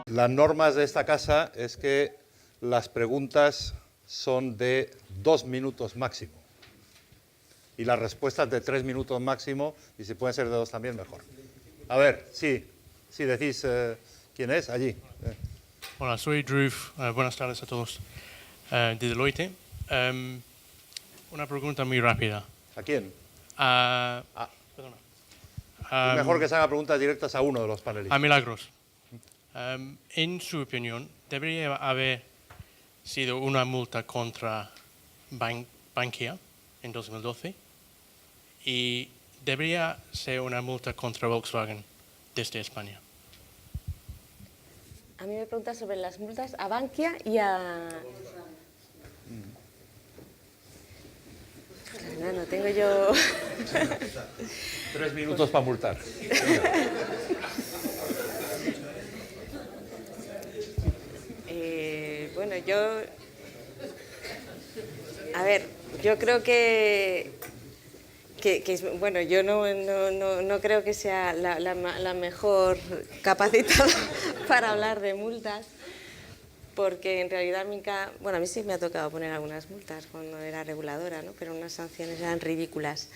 Las normas de esta casa es que las preguntas son de 2 minutos máximo y las respuestas de 3 minutos máximo, y si pueden ser de 2 también, mejor. A ver, sí, decís quién es, allí. Hola, soy Drew. Buenas tardes a todos. De Deloitte. Una pregunta muy rápida. ¿A quién? Perdona. Es mejor que se haga preguntas directas a uno de los panelistas. A Milagros. En su opinión, ¿debería haber sido una multa contra Bankia en 2012? ¿Y debería ser una multa contra Volkswagen desde España? A mí me preguntas sobre las multas a Bankia y a... No tengo yo... 3 minutos para multar. Bueno, a ver, yo creo que bueno, yo no creo que sea la mejor capacitada para hablar de multas, porque en realidad bueno, a mí sí me ha tocado poner algunas multas cuando era reguladora, ¿no? Pero unas sanciones eran ridículas.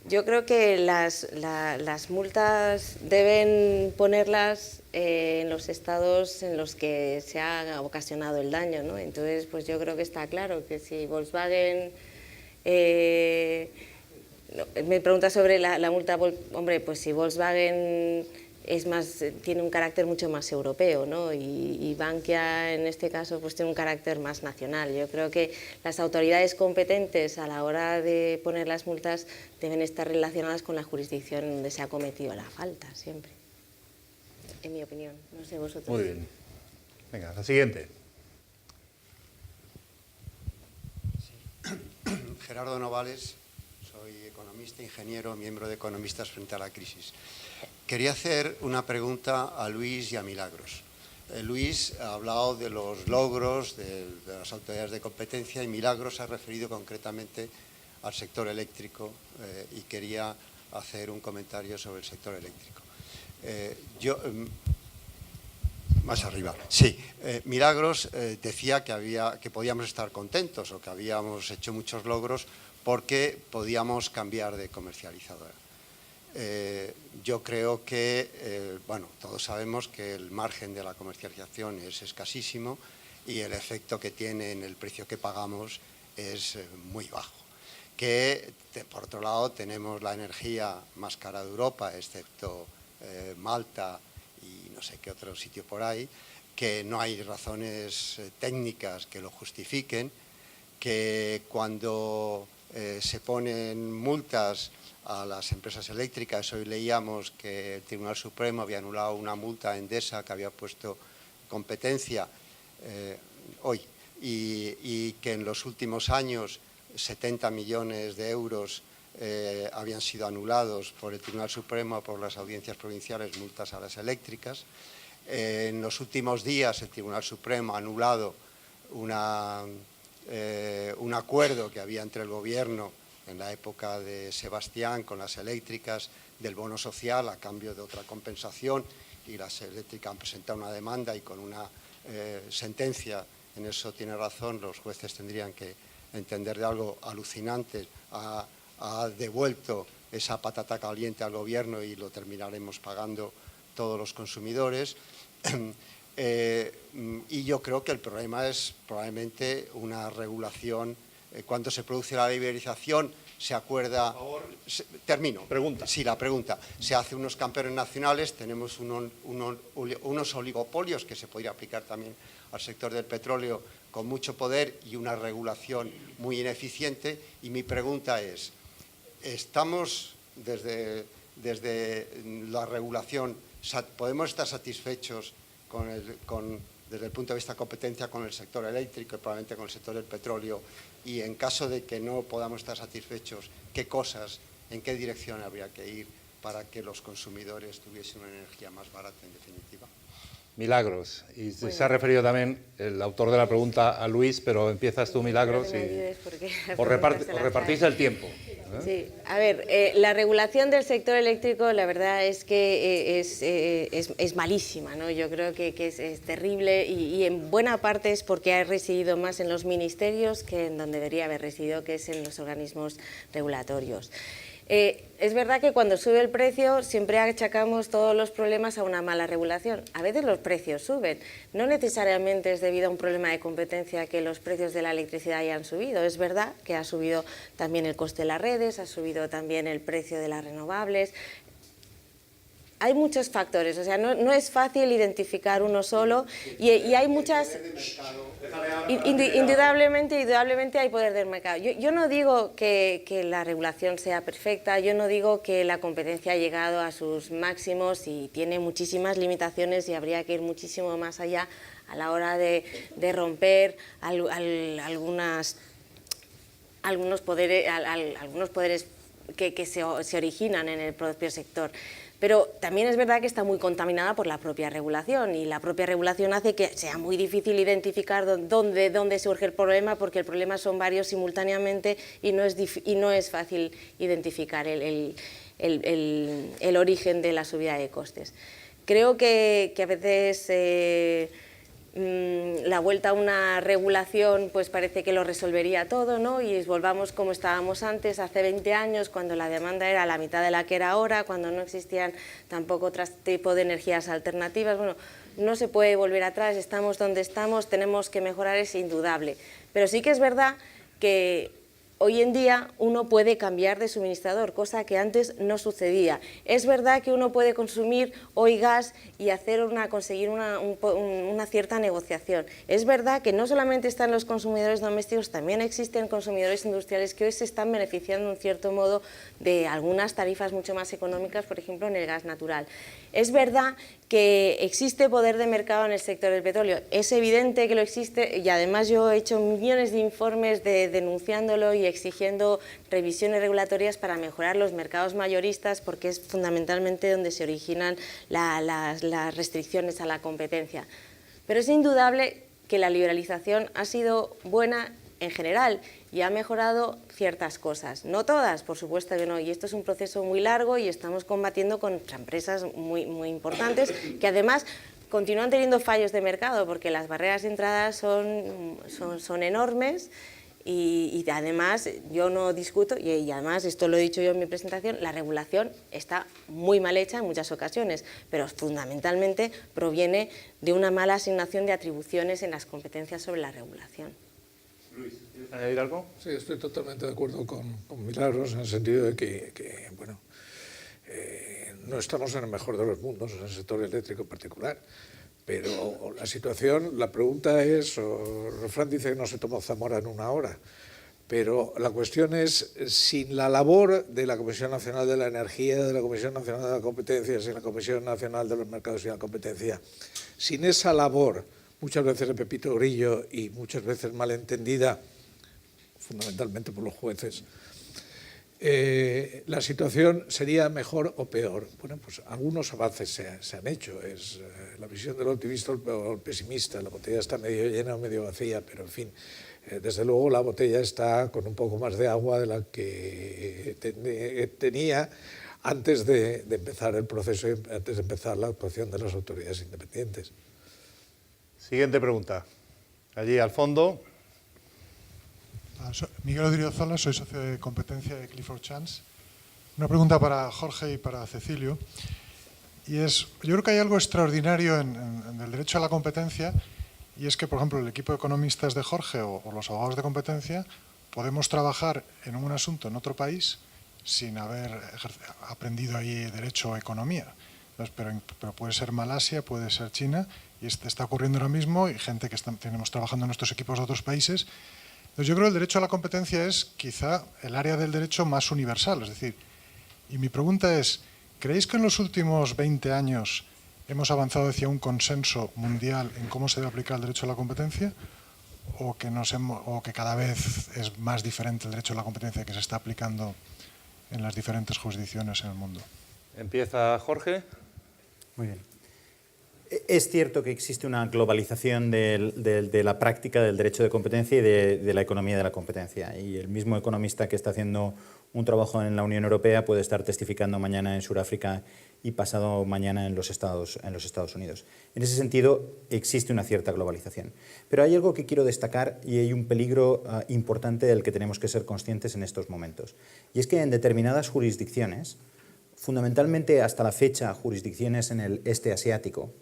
Yo creo que las multas deben ponerlas en los estados en los que se ha ocasionado el daño, ¿no? Entonces, pues yo creo que está claro que si Volkswagen... me pregunta sobre la multa, hombre, pues si Volkswagen tiene un carácter mucho más europeo, ¿no? Y Bankia en este caso pues tiene un carácter más nacional. Yo creo que las autoridades competentes a la hora de poner las multas deben estar relacionadas con la jurisdicción donde se ha cometido la falta, siempre. En mi opinión, no sé vosotros. Muy bien. Venga, la siguiente. Gerardo Novales, soy economista, ingeniero, miembro de Economistas frente a la crisis. Quería hacer una pregunta a Luis y a Milagros. Luis ha hablado de los logros de las autoridades de competencia y Milagros ha referido concretamente al sector eléctrico y quería hacer un comentario sobre el sector eléctrico. Más arriba. Sí, Milagros decía que podíamos estar contentos o que habíamos hecho muchos logros porque podíamos cambiar de comercializadora. Yo creo que, bueno, todos sabemos que el margen de la comercialización es escasísimo y el efecto que tiene en el precio que pagamos es muy bajo. Que, por otro lado, tenemos la energía más cara de Europa, excepto Malta y no sé qué otro sitio por ahí, que no hay razones técnicas que lo justifiquen, que cuando se ponen multas a las empresas eléctricas, hoy leíamos que el Tribunal Supremo había anulado una multa a Endesa que había puesto competencia hoy y que en los últimos años 70 millones de euros habían sido anulados por el Tribunal Supremo, por las audiencias provinciales, multas a las eléctricas. En los últimos días el Tribunal Supremo ha anulado un acuerdo que había entre el Gobierno en la época de Sebastián con las eléctricas del bono social a cambio de otra compensación y las eléctricas han presentado una demanda y con una sentencia, en eso tiene razón, los jueces tendrían que entender de algo alucinante, ha devuelto esa patata caliente al Gobierno y lo terminaremos pagando todos los consumidores. Y yo creo que el problema es probablemente una regulación. Cuando se produce la liberalización se acuerda... Por favor, termino. Pregunta. Sí, la pregunta. Se hace unos campeones nacionales, tenemos unos oligopolios que se podría aplicar también al sector del petróleo con mucho poder y una regulación muy ineficiente. Y mi pregunta es, ¿estamos desde la regulación, podemos estar satisfechos desde el punto de vista de competencia con el sector eléctrico y probablemente con el sector del petróleo? Y en caso de que no podamos estar satisfechos, ¿qué cosas, en qué dirección habría que ir para que los consumidores tuviesen una energía más barata en definitiva? Milagros. Y se ha referido también el autor de la pregunta a Luis, pero empiezas tú, Milagros, o repartís el tiempo. Sí, a ver, la regulación del sector eléctrico la verdad es que es malísima, ¿no? Yo creo que es terrible y en buena parte es porque ha residido más en los ministerios que en donde debería haber residido, que es en los organismos regulatorios. Es verdad que cuando sube el precio siempre achacamos todos los problemas a una mala regulación. A veces los precios suben. No necesariamente es debido a un problema de competencia que los precios de la electricidad hayan subido. Es verdad que ha subido también el coste de las redes, ha subido también el precio de las renovables. Hay muchos factores, o sea, no es fácil identificar uno solo y hay muchas... Indudablemente hay poder del mercado. Yo no digo que la regulación sea perfecta, yo no digo que la competencia ha llegado a sus máximos y tiene muchísimas limitaciones y habría que ir muchísimo más allá a la hora de romper algunos poderes que se originan en el propio sector. Pero también es verdad que está muy contaminada por la propia regulación y la propia regulación hace que sea muy difícil identificar dónde surge el problema, porque el problema son varios simultáneamente y no es fácil identificar el origen de la subida de costes. Creo que a veces la vuelta a una regulación pues parece que lo resolvería todo, ¿no? Y volvamos como estábamos antes, hace 20 años, cuando la demanda era la mitad de la que era ahora, cuando no existían tampoco otro tipo de energías alternativas. Bueno, no se puede volver atrás, estamos donde estamos, tenemos que mejorar, es indudable. Pero sí que es verdad que hoy en día uno puede cambiar de suministrador, cosa que antes no sucedía. Es verdad que uno puede consumir hoy gas y conseguir una cierta negociación. Es verdad que no solamente están los consumidores domésticos, también existen consumidores industriales que hoy se están beneficiando en cierto modo de algunas tarifas mucho más económicas, por ejemplo en el gas natural. Es verdad que existe poder de mercado en el sector del petróleo. Es evidente que lo existe y además yo he hecho millones de informes denunciándolo y exigiendo revisiones regulatorias para mejorar los mercados mayoristas, porque es fundamentalmente donde se originan las restricciones a la competencia. Pero es indudable que la liberalización ha sido buena en general y ha mejorado ciertas cosas. No todas, por supuesto que no, y esto es un proceso muy largo y estamos combatiendo contra empresas muy importantes que además continúan teniendo fallos de mercado porque las barreras de entrada son enormes y además yo no discuto, y además esto lo he dicho yo en mi presentación, la regulación está muy mal hecha en muchas ocasiones, pero fundamentalmente proviene de una mala asignación de atribuciones en las competencias sobre la regulación. Luis, ¿quieres añadir algo? Sí, estoy totalmente de acuerdo con Milagros en el sentido de que bueno, no estamos en el mejor de los mundos, en el sector eléctrico en particular, pero la situación, la pregunta es, el refrán dice que no se tomó Zamora en una hora, pero la cuestión es, sin la labor de la Comisión Nacional de la Energía, de la Comisión Nacional de la Competencia, sin la Comisión Nacional de los Mercados y la Competencia, sin esa labor, muchas veces de Pepito Grillo y muchas veces malentendida, fundamentalmente por los jueces, la situación sería mejor o peor. Bueno, pues algunos avances se han hecho. Es la visión del optimista o el pesimista. La botella está medio llena o medio vacía, pero en fin, desde luego la botella está con un poco más de agua de la que tenía antes de empezar el proceso, antes de empezar la actuación de las autoridades independientes. Siguiente pregunta. Allí al fondo. Miguel Odriozola, soy socio de competencia de Clifford Chance. Una pregunta para Jorge y para Cecilio. Y es, yo creo que hay algo extraordinario en el derecho a la competencia, y es que, por ejemplo, el equipo de economistas de Jorge o los abogados de competencia podemos trabajar en un asunto en otro país sin haber aprendido ahí derecho o economía. Entonces, pero puede ser Malasia, puede ser China, y está ocurriendo ahora mismo, y gente que tenemos trabajando en nuestros equipos de otros países. Entonces, yo creo que el derecho a la competencia es quizá el área del derecho más universal. Es decir, y mi pregunta es, ¿creéis que en los últimos 20 años hemos avanzado hacia un consenso mundial en cómo se debe aplicar el derecho a la competencia? ¿O que cada vez es más diferente el derecho a la competencia que se está aplicando en las diferentes jurisdicciones en el mundo? Empieza Jorge. Muy bien. Es cierto que existe una globalización de la práctica del derecho de competencia y de la economía de la competencia. Y el mismo economista que está haciendo un trabajo en la Unión Europea puede estar testificando mañana en Sudáfrica y pasado mañana en los Estados Unidos. En ese sentido, existe una cierta globalización. Pero hay algo que quiero destacar y hay un peligro importante del que tenemos que ser conscientes en estos momentos. Y es que en determinadas jurisdicciones, fundamentalmente hasta la fecha jurisdicciones en el este asiático,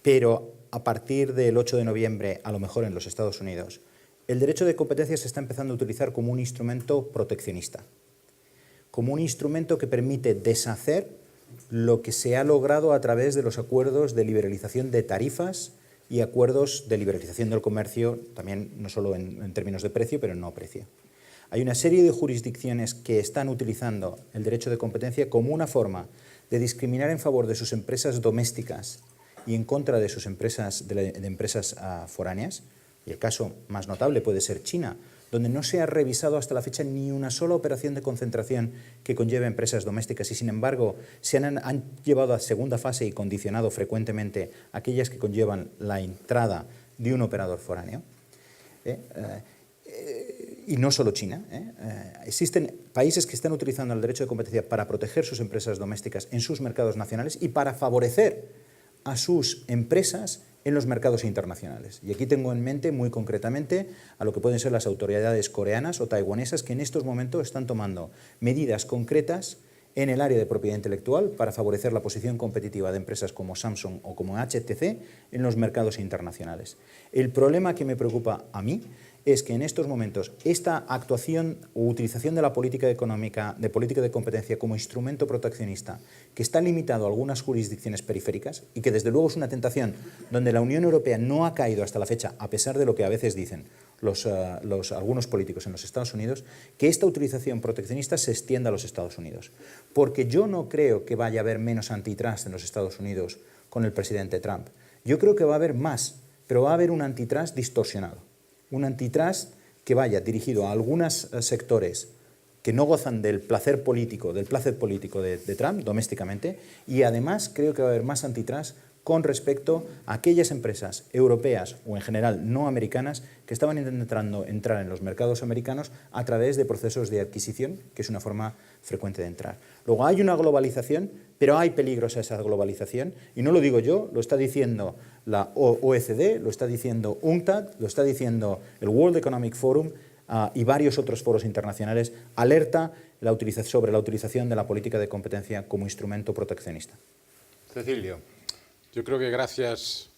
pero a partir del 8 de noviembre, a lo mejor en los Estados Unidos, el derecho de competencia se está empezando a utilizar como un instrumento proteccionista, como un instrumento que permite deshacer lo que se ha logrado a través de los acuerdos de liberalización de tarifas y acuerdos de liberalización del comercio, también no solo en términos de precio, pero no precio. Hay una serie de jurisdicciones que están utilizando el derecho de competencia como una forma de discriminar en favor de sus empresas domésticas y en contra de sus empresas, de empresas foráneas. Y el caso más notable puede ser China, donde no se ha revisado hasta la fecha ni una sola operación de concentración que conlleve empresas domésticas y, sin embargo, se han llevado a segunda fase y condicionado frecuentemente aquellas que conllevan la entrada de un operador foráneo. Y no solo China. Existen países que están utilizando el derecho de competencia para proteger sus empresas domésticas en sus mercados nacionales y para favorecer a sus empresas en los mercados internacionales. Y aquí tengo en mente muy concretamente a lo que pueden ser las autoridades coreanas o taiwanesas que en estos momentos están tomando medidas concretas en el área de propiedad intelectual para favorecer la posición competitiva de empresas como Samsung o como HTC en los mercados internacionales. El problema que me preocupa a mí es que en estos momentos esta actuación o utilización de la política económica, de política de competencia como instrumento proteccionista, que está limitado a algunas jurisdicciones periféricas y que desde luego es una tentación donde la Unión Europea no ha caído hasta la fecha, a pesar de lo que a veces dicen algunos políticos en los Estados Unidos, que esta utilización proteccionista se extienda a los Estados Unidos. Porque yo no creo que vaya a haber menos antitrust en los Estados Unidos con el presidente Trump. Yo creo que va a haber más, pero va a haber un antitrust distorsionado. Un antitrust que vaya dirigido a algunos sectores que no gozan del placer político de Trump domésticamente, y además creo que va a haber más antitrust con respecto a aquellas empresas europeas o en general no americanas que estaban intentando entrar en los mercados americanos a través de procesos de adquisición, que es una forma frecuente de entrar. Luego hay una globalización, pero hay peligros a esa globalización, y no lo digo yo, lo está diciendo la OECD, lo está diciendo UNCTAD, lo está diciendo el World Economic Forum y varios otros foros internacionales, alerta sobre la utilización de la política de competencia como instrumento proteccionista. Cecilio. Yo creo que gracias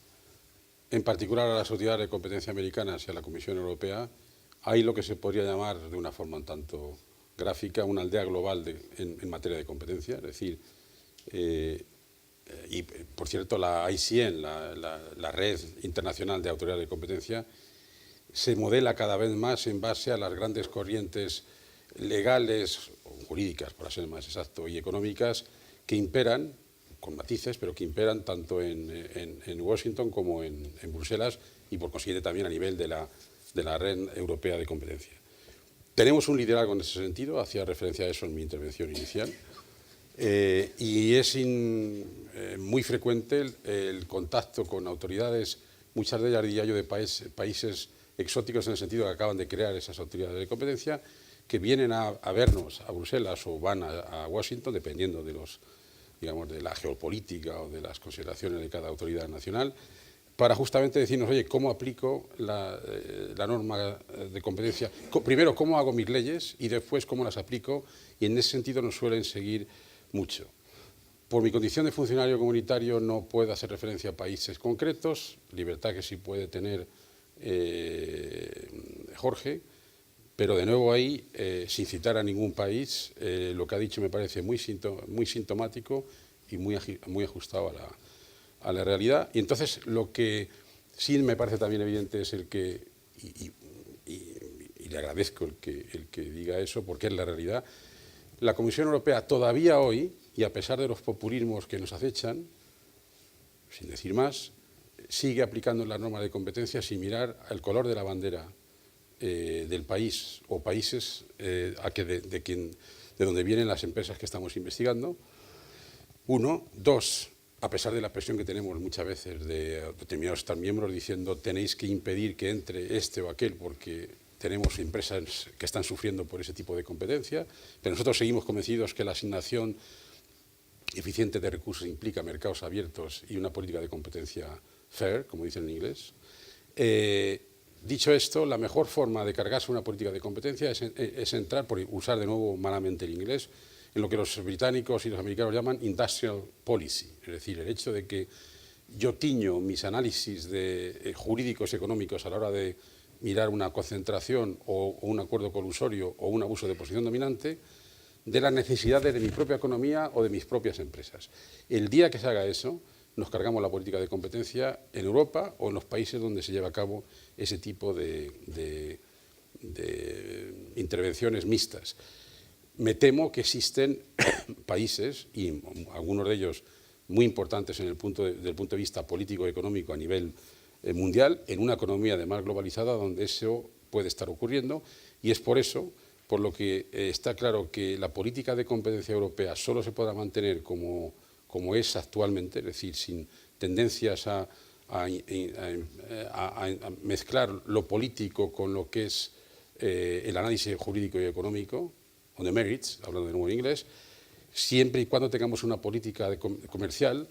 en particular a las autoridades de competencia americanas y a la Comisión Europea hay lo que se podría llamar de una forma un tanto gráfica una aldea global en materia de competencia, es decir, y por cierto la ICN, la Red Internacional de Autoridades de Competencia, se modela cada vez más en base a las grandes corrientes legales, o jurídicas para ser más exacto, y económicas que imperan, con matices, pero que imperan tanto en Washington como en Bruselas y por consiguiente también a nivel de la Red Europea de Competencia. Tenemos un liderazgo en ese sentido, hacía referencia a eso en mi intervención inicial, y es muy frecuente el contacto con autoridades, muchas de ellas diría yo de países exóticos en el sentido que acaban de crear esas autoridades de competencia, que vienen a vernos a Bruselas o van a Washington, dependiendo de de la geopolítica o de las consideraciones de cada autoridad nacional, para justamente decirnos, oye, ¿cómo aplico la norma de competencia? Primero, ¿cómo hago mis leyes? Y después, ¿cómo las aplico? Y en ese sentido nos suelen seguir mucho. Por mi condición de funcionario comunitario no puedo hacer referencia a países concretos, libertad que sí puede tener Jorge, pero de nuevo ahí, sin citar a ningún país, lo que ha dicho me parece muy sintomático y muy ajustado a la realidad. Y entonces lo que sí me parece también evidente es el que, y le agradezco el que diga eso, porque es la realidad, la Comisión Europea todavía hoy, y a pesar de los populismos que nos acechan, sin decir más, sigue aplicando las normas de competencia sin mirar el color de la bandera del país o países de donde vienen las empresas que estamos investigando. Uno. Dos, a pesar de la presión que tenemos muchas veces de determinados Estados miembros diciendo tenéis que impedir que entre este o aquel porque tenemos empresas que están sufriendo por ese tipo de competencia, pero nosotros seguimos convencidos que la asignación eficiente de recursos implica mercados abiertos y una política de competencia fair, como dicen en inglés. Dicho esto, la mejor forma de cargarse una política de competencia es entrar, por usar de nuevo malamente el inglés, en lo que los británicos y los americanos llaman industrial policy, es decir, el hecho de que yo tiño mis análisis jurídicos y económicos a la hora de mirar una concentración o un acuerdo colusorio o un abuso de posición dominante de las necesidades de mi propia economía o de mis propias empresas. El día que se haga eso, nos cargamos la política de competencia en Europa o en los países donde se lleva a cabo ese tipo de intervenciones mixtas. Me temo que existen países, y algunos de ellos muy importantes desde el punto de vista político y económico a nivel mundial, en una economía además globalizada donde eso puede estar ocurriendo, y es por eso por lo que está claro que la política de competencia europea solo se podrá mantener como es actualmente, es decir, sin tendencias a mezclar lo político con lo que es el análisis jurídico y económico, on the merits, hablando de nuevo en inglés, siempre y cuando tengamos una política comercial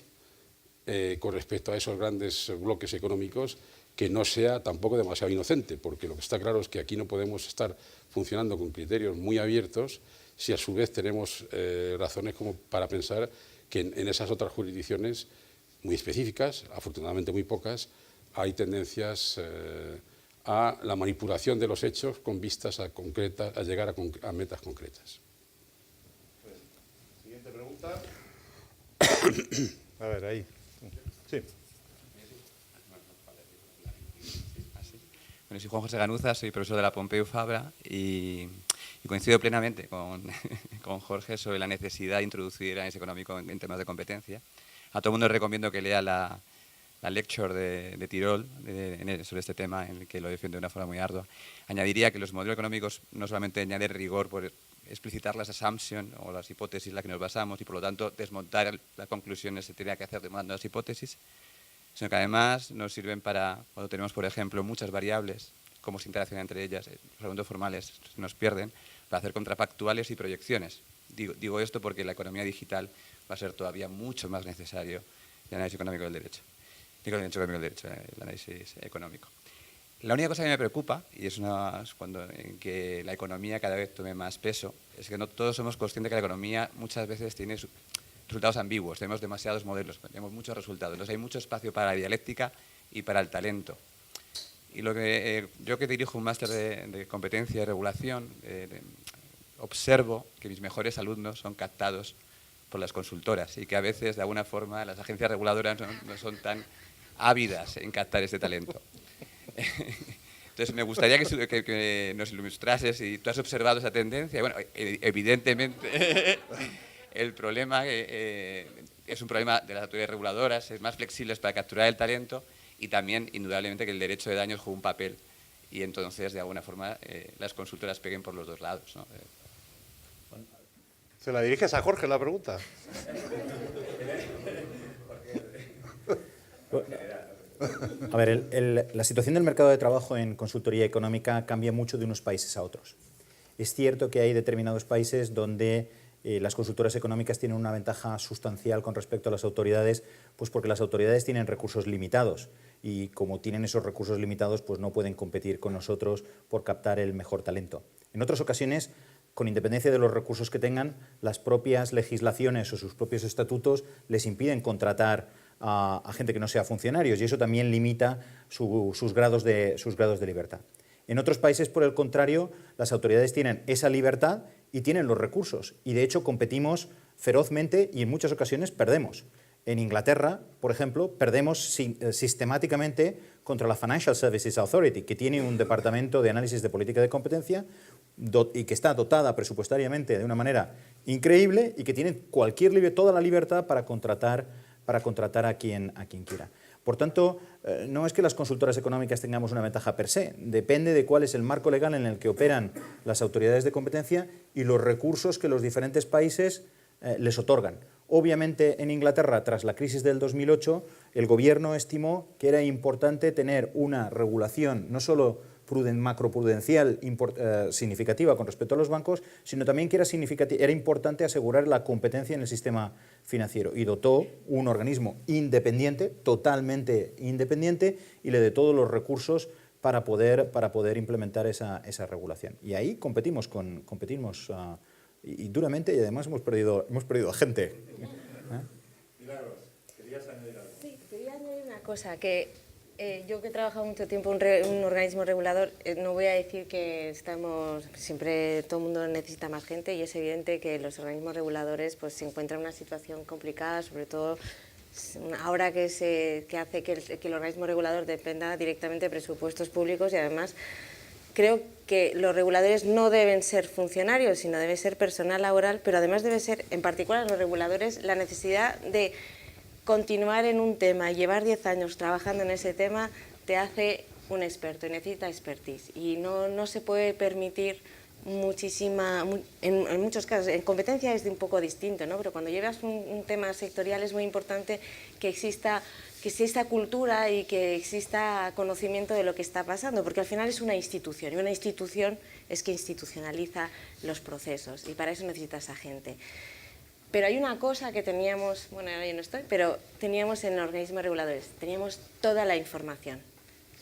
con respecto a esos grandes bloques económicos que no sea tampoco demasiado inocente, porque lo que está claro es que aquí no podemos estar funcionando con criterios muy abiertos si a su vez tenemos razones como para pensar que en esas otras jurisdicciones muy específicas, afortunadamente muy pocas, hay tendencias a la manipulación de los hechos con vistas a llegar a metas concretas. Siguiente pregunta. A ver, ahí. Sí. Bueno, soy Juan José Ganuza, soy profesor de la Pompeu Fabra y coincido plenamente con Jorge sobre la necesidad de introducir el análisis económico en temas de competencia. A todo el mundo les recomiendo que lea la lecture de Tirol sobre este tema, en el que lo defiende de una forma muy ardua. Añadiría que los modelos económicos no solamente añaden rigor por explicitar las assumptions o las hipótesis en las que nos basamos y por lo tanto desmontar las conclusiones se tendría que hacer demandando las hipótesis, sino que además nos sirven para, cuando tenemos, por ejemplo, muchas variables, cómo se interaccionan entre ellas, los argumentos formales nos pierden, para hacer contrafactuales y proyecciones. Digo esto porque en la economía digital va a ser todavía mucho más necesario el análisis económico del derecho. El análisis económico. La única cosa que me preocupa, y es en que la economía cada vez tome más peso, es que no todos somos conscientes que la economía muchas veces tiene resultados ambiguos, tenemos demasiados modelos, tenemos muchos resultados, entonces hay mucho espacio para la dialéctica y para el talento. Y yo que dirijo un máster de competencia y regulación, observo que mis mejores alumnos son captados por las consultoras y que a veces, de alguna forma, las agencias reguladoras no son tan ávidas en captar este talento. Entonces, me gustaría que nos ilustrases si tú has observado esa tendencia. Bueno, evidentemente, el problema es un problema de las autoridades reguladoras, es más flexibles para capturar el talento y también, indudablemente, que el derecho de daños juega un papel y entonces, de alguna forma, las consultoras peguen por los dos lados, ¿no? ¿Se la diriges a Jorge la pregunta? A ver, la situación del mercado de trabajo en consultoría económica cambia mucho de unos países a otros. Es cierto que hay determinados países donde las consultoras económicas tienen una ventaja sustancial con respecto a las autoridades, pues porque las autoridades tienen recursos limitados y como tienen esos recursos limitados, pues no pueden competir con nosotros por captar el mejor talento. En otras ocasiones, con independencia de los recursos que tengan, las propias legislaciones o sus propios estatutos les impiden contratar a gente que no sea funcionarios y eso también limita sus grados de libertad. En otros países, por el contrario, las autoridades tienen esa libertad y tienen los recursos y de hecho competimos ferozmente y en muchas ocasiones perdemos. En Inglaterra, por ejemplo, perdemos sistemáticamente contra la Financial Services Authority, que tiene un departamento de análisis de política de competencia y que está dotada presupuestariamente de una manera increíble y que tiene toda la libertad para contratar a quien quiera. Por tanto, no es que las consultoras económicas tengamos una ventaja per se, depende de cuál es el marco legal en el que operan las autoridades de competencia y los recursos que los diferentes países les otorgan. Obviamente, en Inglaterra, tras la crisis del 2008, el gobierno estimó que era importante tener una regulación no solo macroprudencial significativa con respecto a los bancos, sino también que era importante asegurar la competencia en el sistema financiero, y dotó un organismo independiente, totalmente independiente, y le dio todos los recursos para poder implementar esa regulación. Y ahí competimos y duramente, y además hemos perdido gente. Milagros, ¿querías añadir algo? Sí, quería añadir una cosa, que yo que he trabajado mucho tiempo en un organismo regulador, no voy a decir que siempre todo el mundo necesita más gente, y es evidente que los organismos reguladores pues se encuentran en una situación complicada, sobre todo ahora que hace que el organismo regulador dependa directamente de presupuestos públicos, y además creo que los reguladores no deben ser funcionarios, sino debe ser personal laboral, pero además debe ser, en particular los reguladores, la necesidad de continuar en un tema, llevar 10 años trabajando en ese tema, te hace un experto y necesita expertise. Y no se puede permitir en muchos casos, en competencia es un poco distinto, ¿no? Pero cuando llevas un tema sectorial es muy importante que exista cultura y que exista conocimiento de lo que está pasando, porque al final es una institución, y una institución es que institucionaliza los procesos, y para eso necesitas a gente. Pero hay una cosa que teníamos, bueno, ahora yo no estoy, pero teníamos en los organismos reguladores, teníamos toda la información.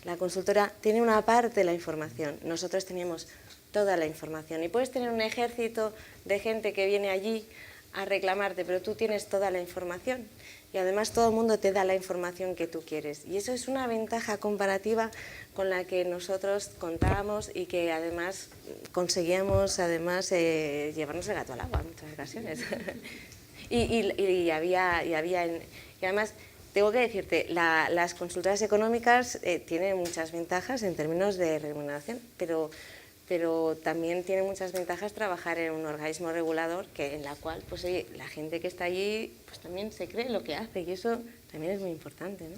La consultora tiene una parte de la información, nosotros teníamos toda la información. Y puedes tener un ejército de gente que viene allí a reclamarte, pero tú tienes toda la información. Y además todo el mundo te da la información que tú quieres. Y eso es una ventaja comparativa con la que nosotros contábamos, y que además conseguíamos llevarnos el gato al agua en muchas ocasiones. y además tengo que decirte, las consultoras económicas tienen muchas ventajas en términos de remuneración, pero también tiene muchas ventajas trabajar en un organismo regulador en la cual pues, oye, la gente que está allí pues, también se cree lo que hace, y eso también es muy importante, ¿no?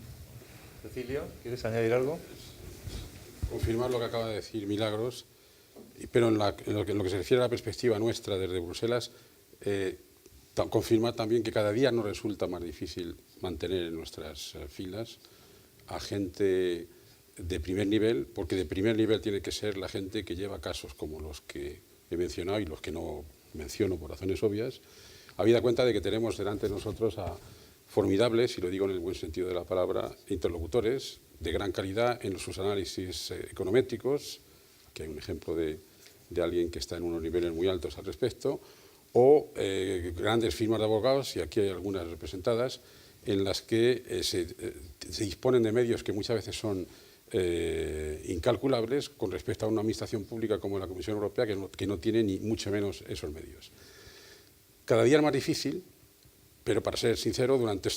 Cecilio, ¿quieres añadir algo? Confirmar lo que acaba de decir Milagros, pero en lo que se refiere a la perspectiva nuestra desde Bruselas, confirmar también que cada día nos resulta más difícil mantener en nuestras filas a gente de primer nivel, porque de primer nivel tiene que ser la gente que lleva casos como los que he mencionado y los que no menciono por razones obvias, habida cuenta de que tenemos delante de nosotros a formidables, y lo digo en el buen sentido de la palabra, interlocutores de gran calidad en sus análisis econométricos, que hay un ejemplo de alguien que está en unos niveles muy altos al respecto, o grandes firmas de abogados, y aquí hay algunas representadas, en las que se disponen de medios que muchas veces son incalculables con respecto a una administración pública como la Comisión Europea, que no tiene ni mucho menos esos medios. Cada día es más difícil, pero para ser sincero, durante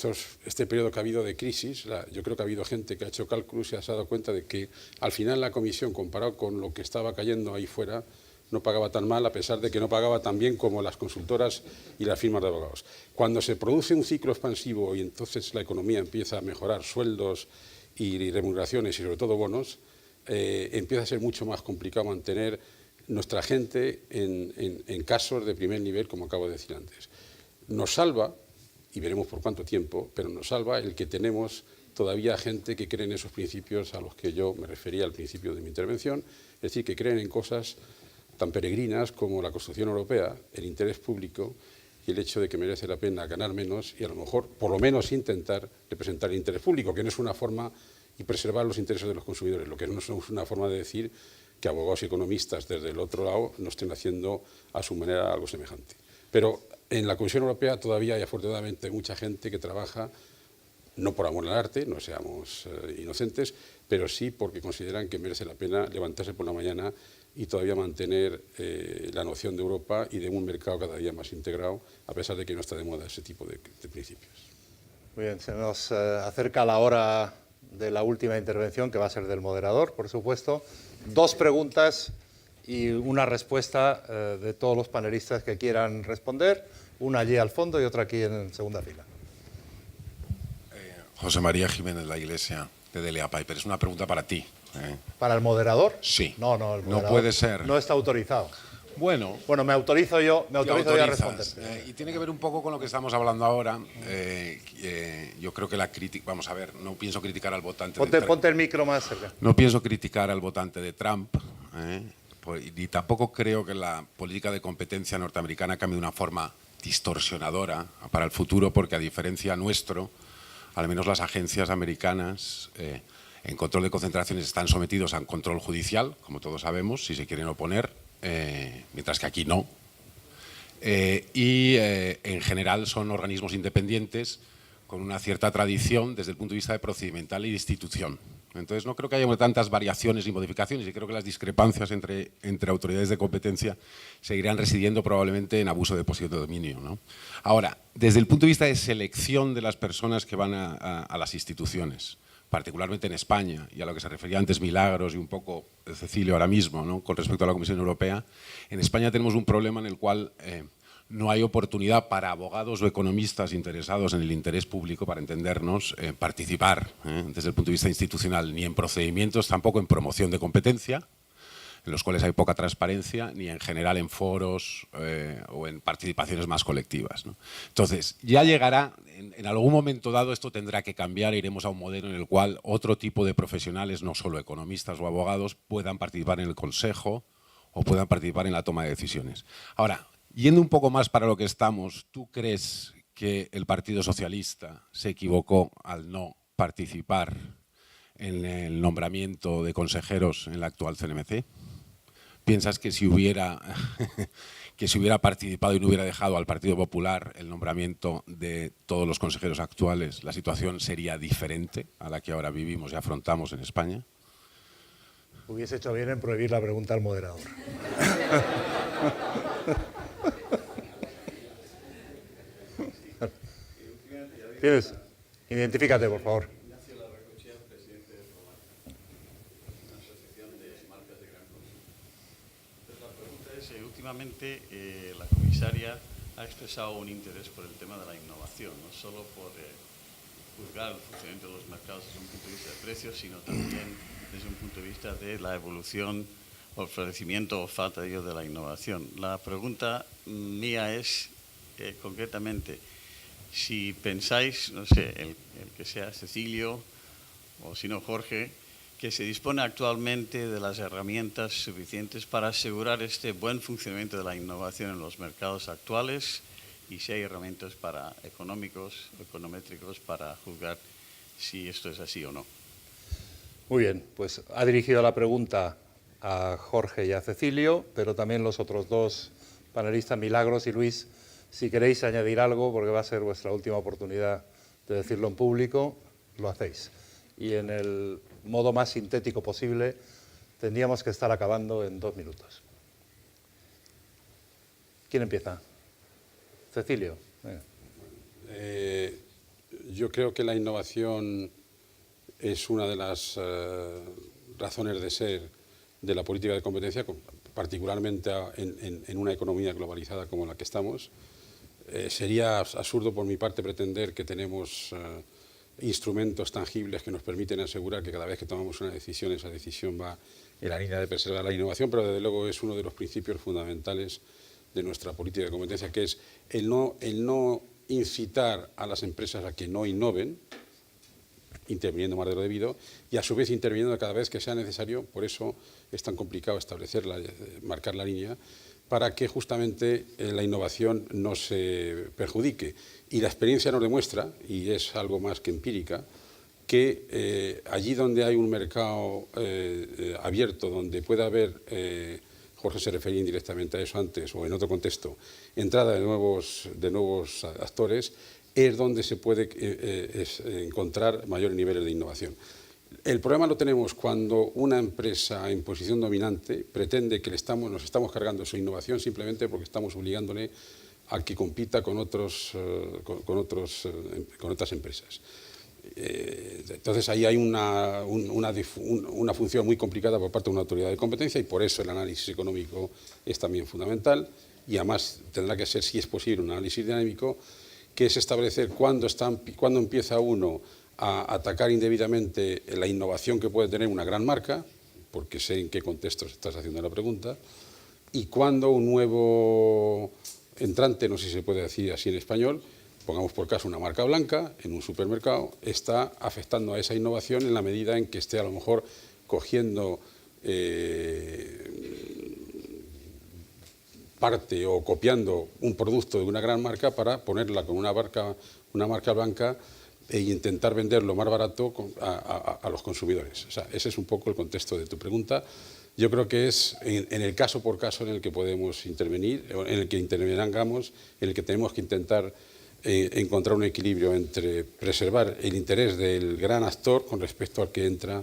este periodo que ha habido de crisis, yo creo que ha habido gente que ha hecho cálculos y se ha dado cuenta de que al final la Comisión, comparado con lo que estaba cayendo ahí fuera, no pagaba tan mal, a pesar de que no pagaba tan bien como las consultoras y las firmas de abogados. Cuando se produce un ciclo expansivo y entonces la economía empieza a mejorar sueldos y remuneraciones y sobre todo bonos, empieza a ser mucho más complicado mantener nuestra gente en casos de primer nivel, como acabo de decir antes. Nos salva, y veremos por cuánto tiempo, pero nos salva el que tenemos todavía gente que cree en esos principios a los que yo me refería al principio de mi intervención, es decir, que creen en cosas tan peregrinas como la construcción europea, el interés público y el hecho de que merece la pena ganar menos y a lo mejor, por lo menos, intentar representar el interés público, que no es una forma, y preservar los intereses de los consumidores, lo que no es una forma de decir que abogados y economistas desde el otro lado no estén haciendo a su manera algo semejante. Pero en la Comisión Europea todavía hay afortunadamente mucha gente que trabaja no por amor al arte, no seamos inocentes, pero sí porque consideran que merece la pena levantarse por la mañana y todavía mantener la noción de Europa y de un mercado cada día más integrado, a pesar de que no está de moda ese tipo de principios. Muy bien, se nos acerca la hora de la última intervención, que va a ser del moderador, por supuesto. 2 preguntas y una respuesta de todos los panelistas que quieran responder, una allí al fondo y otra aquí en segunda fila. José María Jiménez La Iglesia, de Delia Piper. Es una pregunta para ti. ¿Para el moderador? Sí. No, el moderador no puede ser. No está autorizado. Bueno, me autorizo yo a autorizas. responder. Y tiene que ver un poco con lo que estamos hablando ahora. Yo creo que la crítica, vamos a ver, no pienso criticar al votante de Trump. Ponte el micro más cerca. No pienso criticar al votante de Trump, y tampoco creo que la política de competencia norteamericana cambie de una forma distorsionadora para el futuro, porque a diferencia nuestro, al menos las agencias americanas en control de concentraciones están sometidos a un control judicial, como todos sabemos, si se quieren oponer, mientras que aquí no. En general son organismos independientes con una cierta tradición desde el punto de vista de procedimental y de institución. Entonces no creo que haya tantas variaciones y modificaciones, y creo que las discrepancias entre autoridades de competencia seguirán residiendo probablemente en abuso de posición de dominio, ¿no? Ahora, desde el punto de vista de selección de las personas que van a las instituciones, particularmente en España, y a lo que se refería antes Milagros y un poco Cecilio ahora mismo, ¿no?, con respecto a la Comisión Europea, en España tenemos un problema en el cual no hay oportunidad para abogados o economistas interesados en el interés público, para entendernos, participar desde el punto de vista institucional, ni en procedimientos, tampoco en promoción de competencia, en los cuales hay poca transparencia, ni en general en foros o en participaciones más colectivas, ¿no? Entonces, ya llegará, en algún momento dado esto tendrá que cambiar, e iremos a un modelo en el cual otro tipo de profesionales, no solo economistas o abogados, puedan participar en el consejo o puedan participar en la toma de decisiones. Ahora, yendo un poco más para lo que estamos, ¿tú crees que el Partido Socialista se equivocó al no participar en el nombramiento de consejeros en la actual CNMC? ¿Piensas que si hubiera participado y no hubiera dejado al Partido Popular el nombramiento de todos los consejeros actuales, la situación sería diferente a la que ahora vivimos y afrontamos en España? Hubiese hecho bien en prohibir la pregunta al moderador. ¿Tienes? Identifícate, por favor. Últimamente la comisaria ha expresado un interés por el tema de la innovación, no solo por juzgar el funcionamiento de los mercados desde un punto de vista de precios, sino también desde un punto de vista de la evolución o florecimiento o falta de ello de la innovación. La pregunta mía es, concretamente, si pensáis, no sé, el que sea Cecilio o si no Jorge, que se dispone actualmente de las herramientas suficientes para asegurar este buen funcionamiento de la innovación en los mercados actuales, y si hay herramientas econométricos para juzgar si esto es así o no. Muy bien, pues ha dirigido la pregunta a Jorge y a Cecilio, pero también los otros dos panelistas, Milagros y Luis, si queréis añadir algo, porque va a ser vuestra última oportunidad de decirlo en público, lo hacéis. Y en el modo más sintético posible, tendríamos que estar acabando en 2 minutos. ¿Quién empieza? Cecilio. Venga. Yo creo que la innovación es una de las razones de ser de la política de competencia, particularmente en una economía globalizada como la que estamos. Sería absurdo por mi parte pretender que tenemos instrumentos tangibles que nos permiten asegurar que cada vez que tomamos una decisión, esa decisión va en la línea de preservar la innovación, pero desde luego es uno de los principios fundamentales de nuestra política de competencia, que es el no incitar a las empresas a que no innoven, interviniendo más de lo debido, y a su vez interviniendo cada vez que sea necesario. Por eso es tan complicado marcar la línea, para que justamente la innovación no se perjudique. Y la experiencia nos demuestra, y es algo más que empírica, que allí donde hay un mercado abierto, donde pueda haber, Jorge se refería indirectamente a eso antes o en otro contexto, entrada de nuevos actores, es donde se puede encontrar mayores niveles de innovación. El problema lo tenemos cuando una empresa en posición dominante pretende que nos estamos cargando su innovación simplemente porque estamos obligándole a que compita con otras empresas. Entonces ahí hay una función muy complicada por parte de una autoridad de competencia, y por eso el análisis económico es también fundamental, y además tendrá que ser, si es posible, un análisis dinámico, que es establecer cuándo empieza uno a atacar indebidamente la innovación que puede tener una gran marca, porque sé en qué contexto estás haciendo la pregunta, y cuando un nuevo entrante, no sé si se puede decir así en español, pongamos por caso una marca blanca en un supermercado, está afectando a esa innovación en la medida en que esté a lo mejor cogiendo parte o copiando un producto de una gran marca para ponerla con una marca blanca e intentar venderlo más barato a los consumidores. O sea, ese es un poco el contexto de tu pregunta. Yo creo que es en el caso por caso en el que podemos intervenir, en el que intervenangamos, en el que tenemos que intentar encontrar un equilibrio entre preservar el interés del gran actor con respecto al que entra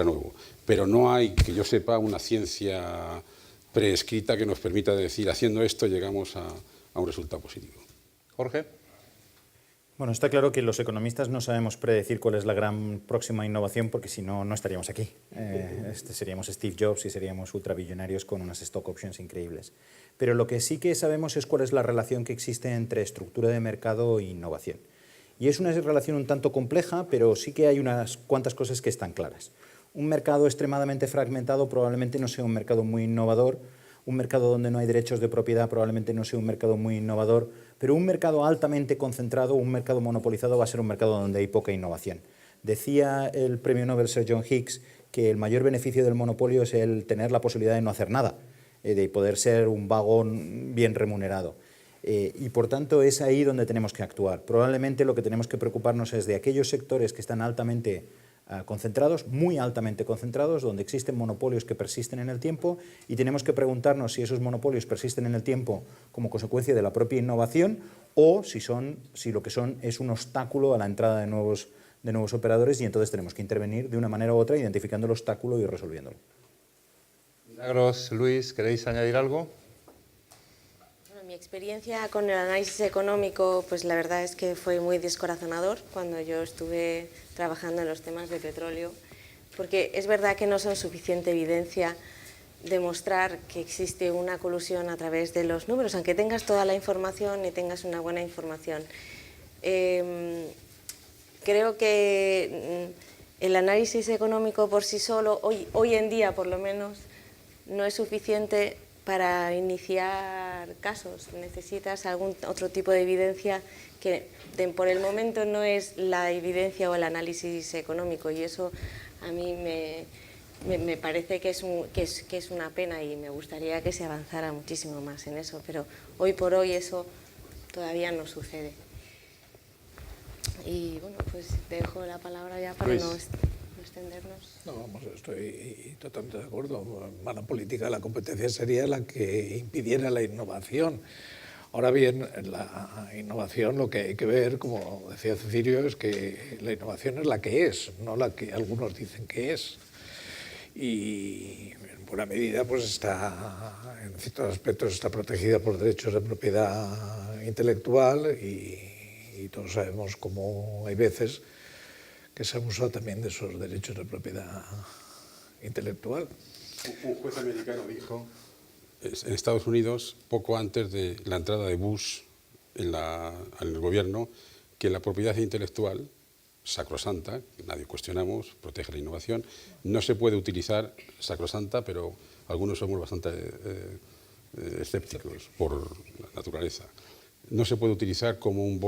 nuevo. Pero no hay, que yo sepa, una ciencia preescrita que nos permita decir, haciendo esto llegamos a un resultado positivo. Jorge. Bueno, está claro que los economistas no sabemos predecir cuál es la gran próxima innovación, porque si no, no estaríamos aquí. Seríamos Steve Jobs y seríamos ultrabillonarios con unas stock options increíbles. Pero lo que sí que sabemos es cuál es la relación que existe entre estructura de mercado e innovación. Y es una relación un tanto compleja, pero sí que hay unas cuantas cosas que están claras. Un mercado extremadamente fragmentado probablemente no sea un mercado muy innovador. Un mercado donde no hay derechos de propiedad probablemente no sea un mercado muy innovador, pero un mercado altamente concentrado, un mercado monopolizado va a ser un mercado donde hay poca innovación. Decía el premio Nobel Sir John Hicks que el mayor beneficio del monopolio es el tener la posibilidad de no hacer nada, de poder ser un vago bien remunerado. Y por tanto es ahí donde tenemos que actuar. Probablemente lo que tenemos que preocuparnos es de aquellos sectores que están altamente concentrados, muy altamente concentrados, donde existen monopolios que persisten en el tiempo, y tenemos que preguntarnos si esos monopolios persisten en el tiempo como consecuencia de la propia innovación o si lo que son es un obstáculo a la entrada de nuevos operadores, y entonces tenemos que intervenir de una manera u otra identificando el obstáculo y resolviéndolo. Milagros, Luis, ¿queréis añadir algo? Bueno, mi experiencia con el análisis económico, pues la verdad es que fue muy descorazonador cuando yo estuve trabajando en los temas de petróleo, porque es verdad que no son suficiente evidencia demostrar que existe una colusión a través de los números, aunque tengas toda la información y tengas una buena información. Creo que el análisis económico por sí solo, hoy en día por lo menos, no es suficiente para iniciar casos. Necesitas algún otro tipo de evidencia que por el momento no es la evidencia o el análisis económico, y eso a mí me parece que es una pena, y me gustaría que se avanzara muchísimo más en eso, pero hoy por hoy eso todavía no sucede. Y bueno, pues te dejo la palabra ya para no extendernos. No, vamos, estoy totalmente de acuerdo. Mala política de la competencia sería la que impidiera la innovación. Ahora bien, la innovación, lo que hay que ver, como decía Cecilio, es que la innovación es la que es, no la que algunos dicen que es. Y en buena medida, pues está, en ciertos aspectos, está protegida por derechos de propiedad intelectual, y todos sabemos cómo hay veces que se ha usado también de esos derechos de propiedad intelectual. Un juez americano dijo en Estados Unidos, poco antes de la entrada de Bush en el gobierno, que la propiedad intelectual, sacrosanta, que nadie cuestionamos, protege la innovación, no se puede utilizar sacrosanta, pero algunos somos bastante escépticos por la naturaleza. No se puede utilizar como un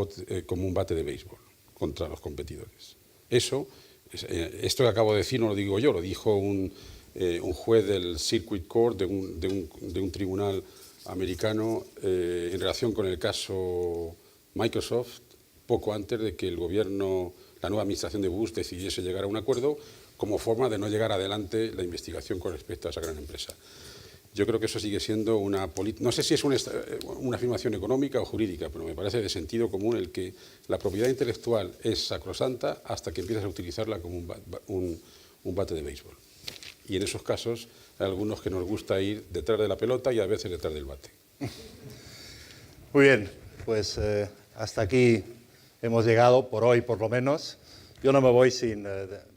bate de béisbol contra los competidores. Esto que acabo de decir no lo digo yo, lo dijo un juez del Circuit Court de un tribunal americano en relación con el caso Microsoft, poco antes de que el gobierno, la nueva administración de Bush, decidiese llegar a un acuerdo como forma de no llegar adelante la investigación con respecto a esa gran empresa. Yo creo que eso sigue siendo una política, no sé si es una afirmación económica o jurídica, pero me parece de sentido común el que la propiedad intelectual es sacrosanta hasta que empiezas a utilizarla como un bate de béisbol. Y en esos casos hay algunos que nos gusta ir detrás de la pelota y a veces detrás del bate. Muy bien, pues hasta aquí hemos llegado, por hoy por lo menos. Yo no me voy sin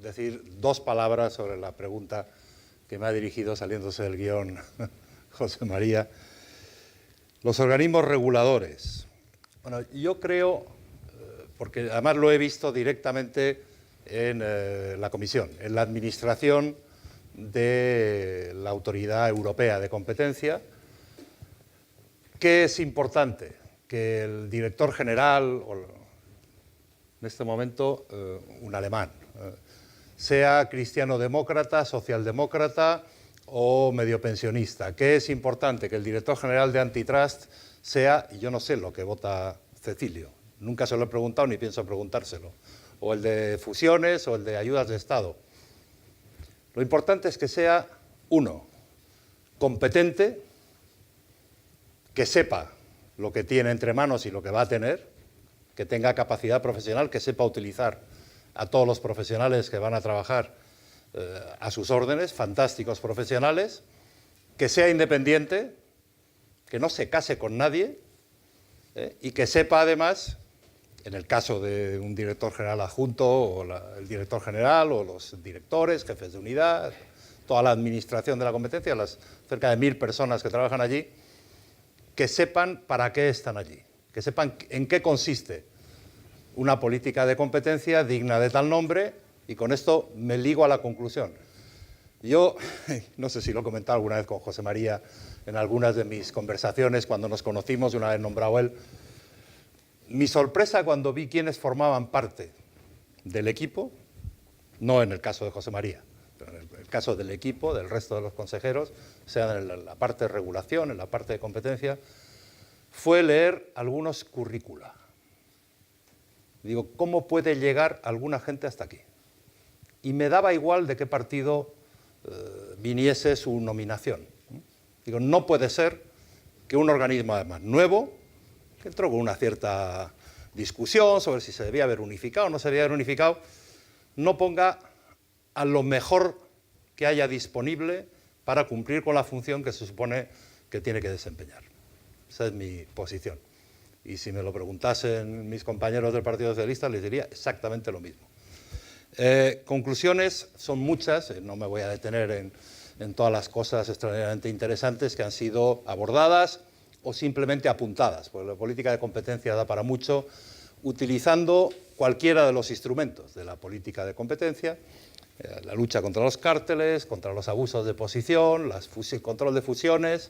decir dos palabras sobre la pregunta que me ha dirigido, saliéndose del guión, José María. Los organismos reguladores. Bueno, yo creo, porque además lo he visto directamente en la comisión, en la administración de la Autoridad Europea de Competencia, que es importante que el director general, en este momento un alemán, sea cristiano-demócrata, socialdemócrata o medio pensionista, que es importante que el director general de Antitrust sea, y yo no sé lo que vota Cecilio, nunca se lo he preguntado ni pienso preguntárselo, o el de fusiones o el de ayudas de Estado. Lo importante es que sea, uno, competente, que sepa lo que tiene entre manos y lo que va a tener, que tenga capacidad profesional, que sepa utilizar a todos los profesionales que van a trabajar a sus órdenes, fantásticos profesionales, que sea independiente, que no se case con nadie y que sepa además, en el caso de un director general adjunto o el director general o los directores, jefes de unidad, toda la administración de la competencia, las cerca de 1000 personas que trabajan allí, que sepan para qué están allí, que sepan en qué consiste una política de competencia digna de tal nombre, y con esto me ligo a la conclusión. Yo, no sé si lo he comentado alguna vez con José María en algunas de mis conversaciones cuando nos conocimos, una vez nombrado él, mi sorpresa cuando vi quiénes formaban parte del equipo, no en el caso de José María, pero en el caso del equipo, del resto de los consejeros, sea en la parte de regulación, en la parte de competencia, fue leer algunos currícula. Digo, ¿cómo puede llegar alguna gente hasta aquí? Y me daba igual de qué partido viniese su nominación. Digo, no puede ser que un organismo además nuevo, que entró con una cierta discusión sobre si se debía haber unificado o no se debía haber unificado, no ponga a lo mejor que haya disponible para cumplir con la función que se supone que tiene que desempeñar. Esa es mi posición. Y si me lo preguntasen mis compañeros del Partido Socialista, les diría exactamente lo mismo. Conclusiones son muchas, no me voy a detener en todas las cosas extraordinariamente interesantes que han sido abordadas o simplemente apuntadas, porque la política de competencia da para mucho, utilizando cualquiera de los instrumentos de la política de competencia, la lucha contra los cárteles, contra los abusos de posición, el control de fusiones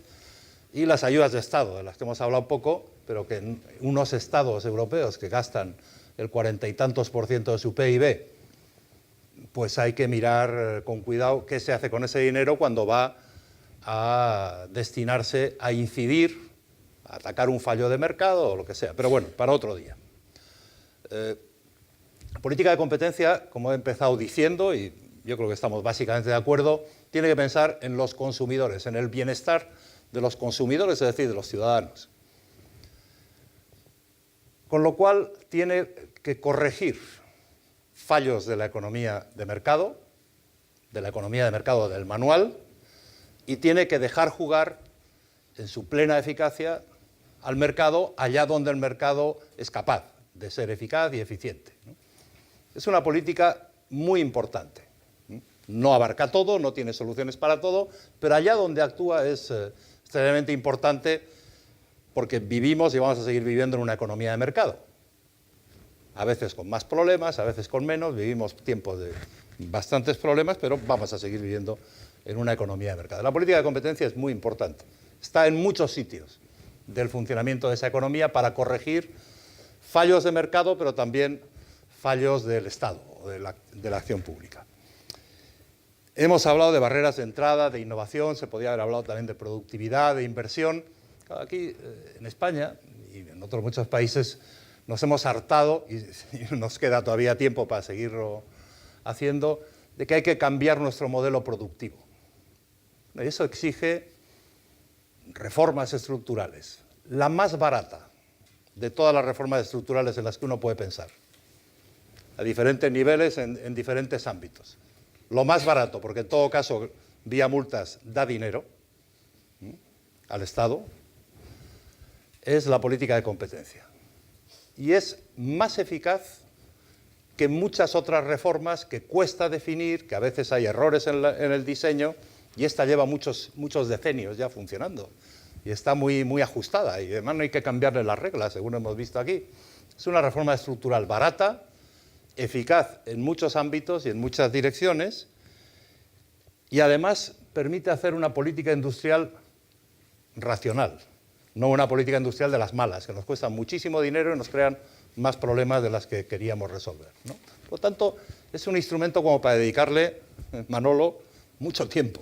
y las ayudas de Estado, de las que hemos hablado poco, pero que en unos estados europeos que gastan el 40 y tantos % de su PIB, pues hay que mirar con cuidado qué se hace con ese dinero cuando va a destinarse a incidir, a atacar un fallo de mercado o lo que sea. Pero bueno, para otro día. Política de competencia, como he empezado diciendo, y yo creo que estamos básicamente de acuerdo, tiene que pensar en los consumidores, en el bienestar de los consumidores, es decir, de los ciudadanos. Con lo cual tiene que corregir fallos de la economía de mercado del manual, y tiene que dejar jugar en su plena eficacia al mercado allá donde el mercado es capaz de ser eficaz y eficiente. Es una política muy importante. No abarca todo, no tiene soluciones para todo, pero allá donde actúa es extremadamente importante porque vivimos y vamos a seguir viviendo en una economía de mercado. A veces con más problemas, a veces con menos, vivimos tiempos de bastantes problemas, pero vamos a seguir viviendo en una economía de mercado. La política de competencia es muy importante. Está en muchos sitios del funcionamiento de esa economía para corregir fallos de mercado, pero también fallos del Estado o de la acción pública. Hemos hablado de barreras de entrada, de innovación, se podría haber hablado también de productividad, de inversión. Aquí en España y en otros muchos países nos hemos hartado, y nos queda todavía tiempo para seguirlo haciendo, de que hay que cambiar nuestro modelo productivo. Eso exige reformas estructurales. La más barata de todas las reformas estructurales en las que uno puede pensar, a diferentes niveles, en diferentes ámbitos. Lo más barato, porque en todo caso, vía multas, da dinero al Estado, es la política de competencia. Y es más eficaz que muchas otras reformas que cuesta definir, que a veces hay errores en el diseño, y esta lleva muchos decenios ya funcionando. Y está muy ajustada, y además no hay que cambiarle las reglas, según hemos visto aquí. Es una reforma estructural barata, eficaz en muchos ámbitos y en muchas direcciones, y además permite hacer una política industrial racional, no una política industrial de las malas, que nos cuestan muchísimo dinero y nos crean más problemas de las que queríamos resolver, ¿no? Por lo tanto, es un instrumento como para dedicarle, Manolo, mucho tiempo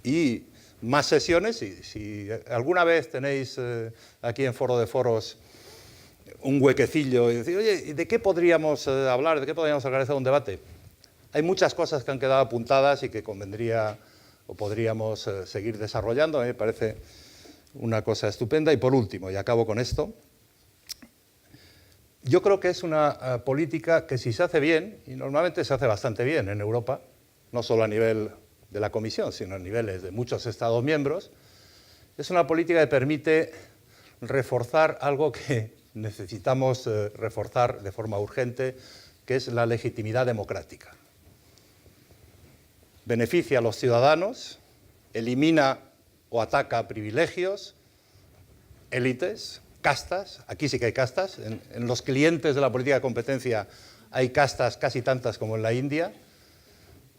y más sesiones. Y si alguna vez tenéis aquí en Foro de Foros un huequecillo y decir, oye, ¿de qué podríamos hablar? ¿De qué podríamos organizar un debate? Hay muchas cosas que han quedado apuntadas y que convendría o podríamos seguir desarrollando. A mí me parece una cosa estupenda. Y por último, y acabo con esto, yo creo que es una política que si se hace bien, y normalmente se hace bastante bien en Europa, no solo a nivel de la Comisión, sino a niveles de muchos Estados miembros, es una política que permite reforzar algo que necesitamos reforzar de forma urgente, que es la legitimidad democrática. Beneficia a los ciudadanos, elimina o ataca privilegios, élites, castas. Aquí sí que hay castas. En los clientes de la política de competencia hay castas casi tantas como en la India.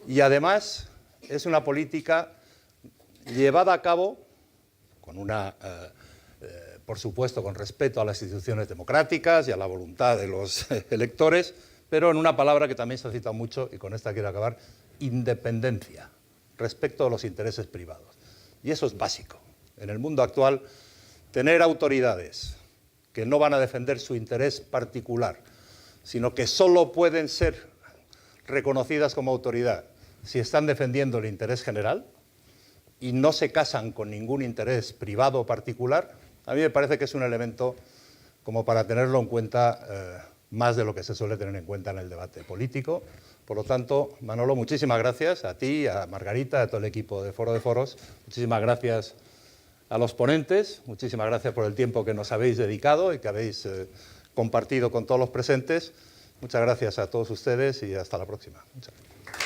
Y además es una política llevada a cabo con una, por supuesto, con respeto a las instituciones democráticas y a la voluntad de los electores, pero en una palabra que también se ha citado mucho, y con esta quiero acabar, independencia, respecto a los intereses privados. Y eso es básico. En el mundo actual, tener autoridades que no van a defender su interés particular, sino que solo pueden ser reconocidas como autoridad si están defendiendo el interés general y no se casan con ningún interés privado o particular, a mí me parece que es un elemento como para tenerlo en cuenta más de lo que se suele tener en cuenta en el debate político. Por lo tanto, Manolo, muchísimas gracias a ti, a Margarita, a todo el equipo de Foro de Foros. Muchísimas gracias a los ponentes, muchísimas gracias por el tiempo que nos habéis dedicado y que habéis compartido con todos los presentes. Muchas gracias a todos ustedes y hasta la próxima. Muchas gracias.